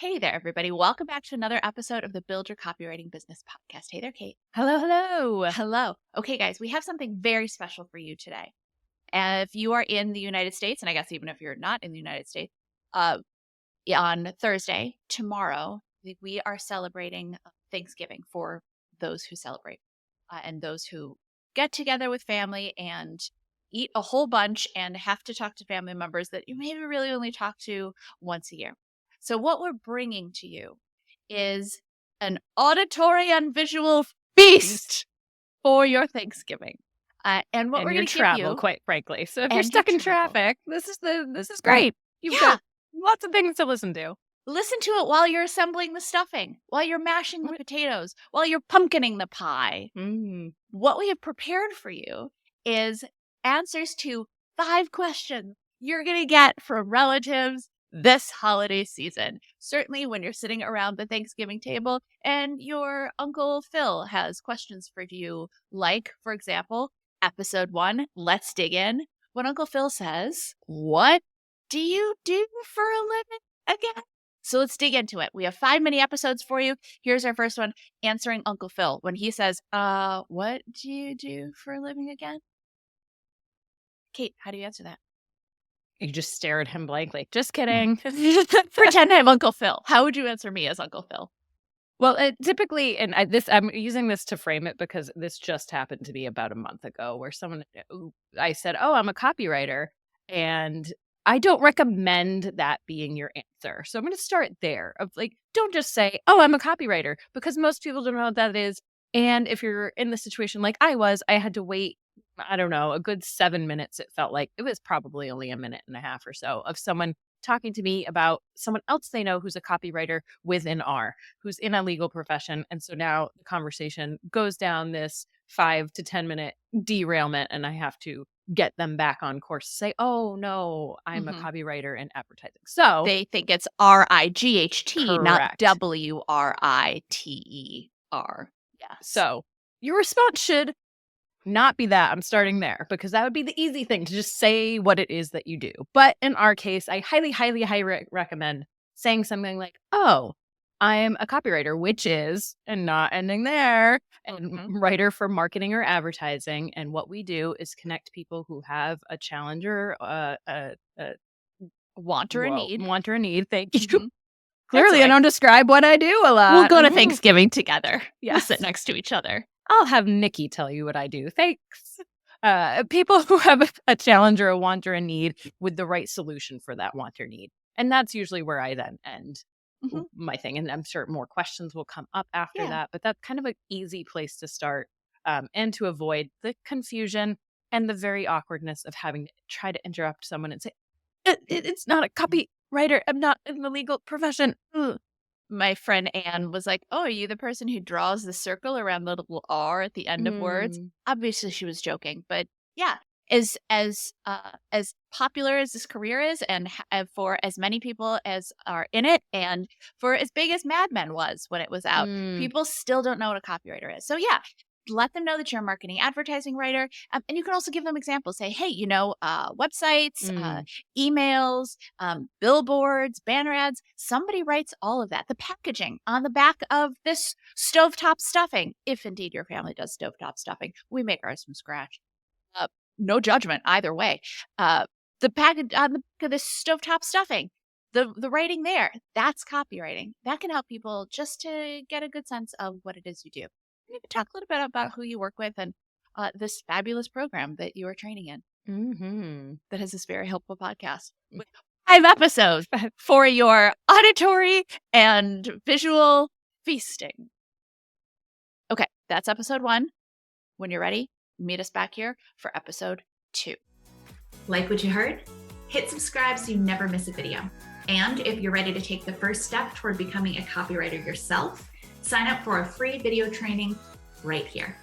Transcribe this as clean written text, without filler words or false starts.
Hey there, everybody. Welcome back to another episode of the Build Your Copywriting Business podcast. Hey there, Kate. Hello, hello. Hello. Okay, guys, we have something very special for you today. If you are in the United States, and I guess even if you're not in the United States, on Thursday, tomorrow, we are celebrating Thanksgiving for those who celebrate and those who get together with family and eat a whole bunch and have to talk to family members that you maybe really only talk to once a year. So what we're bringing to you is an auditory and visual feast for your Thanksgiving. And what we're going to give you, quite frankly. So if you're and stuck your in travel. traffic, this is great. You've got lots of things to listen to. Listen to it while you're assembling the stuffing, while you're mashing the potatoes, while you're pumpkining the pie. What we have prepared for you is answers to 5 questions you're going to get from relatives this holiday season. Certainly when you're sitting around the Thanksgiving table and your Uncle Phil has questions for you, like, for example, episode 1, let's dig in. When Uncle Phil says, "What do you do for a living again?" So let's dig into it. We have 5 mini episodes for you. Here's our first one, answering Uncle Phil. When he says, what do you do for a living again? Kate, how do you answer that? You just stare at him blankly. Just kidding. Pretend I'm Uncle Phil. How would you answer me as Uncle Phil? Well, typically, and I'm using this to frame it because this just happened to be about a month ago where I said, "Oh, I'm a copywriter," and I don't recommend that being your answer. So I'm going to start there of like, don't just say, "Oh, I'm a copywriter," because most people don't know what that is. And if you're in the situation like I was, I had to wait, I don't know, a good 7 minutes. It felt like it was probably only a minute and a half or so of someone talking to me about someone else they know who's a copywriter with an R, who's in a legal profession. And so now the conversation goes down this 5 to 10 minute derailment, and I have to get them back on course to say, "Oh no, I'm a copywriter in advertising." So they think it's RIGHT, not correct. WRITER. Yeah. So your response should not be that. I'm starting there because that would be the easy thing to just say what it is that you do. But in our case, I highly recommend saying something like, "Oh, I'm a copywriter," which is, and not ending there, and writer for marketing or advertising. And what we do is connect people who have a challenge or Want or a need. Want or a need. Thank you. Clearly, I don't describe what I do a lot. We'll go to Thanksgiving together. Yes. We'll sit next to each other. I'll have Nikki tell you what I do. Thanks. People who have a challenge or a want or a need with the right solution for that want or need. And that's usually where I then end my thing. And I'm sure more questions will come up after that. But that's kind of an easy place to start and to avoid the confusion and the very awkwardness of having to try to interrupt someone and say, "It's not a copywriter. I'm not in the legal profession." My friend Anne was like, "Oh, are you the person who draws the circle around the little R at the end of words?" Obviously she was joking, but yeah, as popular as this career is, and for as many people as are in it, and for as big as Mad Men was when it was out, people still don't know what a copywriter is. So yeah, let them know that you're a marketing advertising writer. And you can also give them examples. Say, "Hey, websites, emails, billboards, banner ads, somebody writes all of that. The packaging on the back of this stovetop stuffing," if indeed your family does stovetop stuffing. We make ours from scratch. No judgment either way. The package on the back of this stovetop stuffing, the writing there, that's copywriting. That can help people just to get a good sense of what it is you do. You can talk a little bit about who you work with and this fabulous program that you are training in that has this very helpful podcast with 5 episodes for your auditory and visual feasting. Okay, that's episode 1. When you're ready, meet us back here for episode 2. Like what you heard? Hit subscribe so you never miss a video. And if you're ready to take the first step toward becoming a copywriter yourself, sign up for a free video training right here.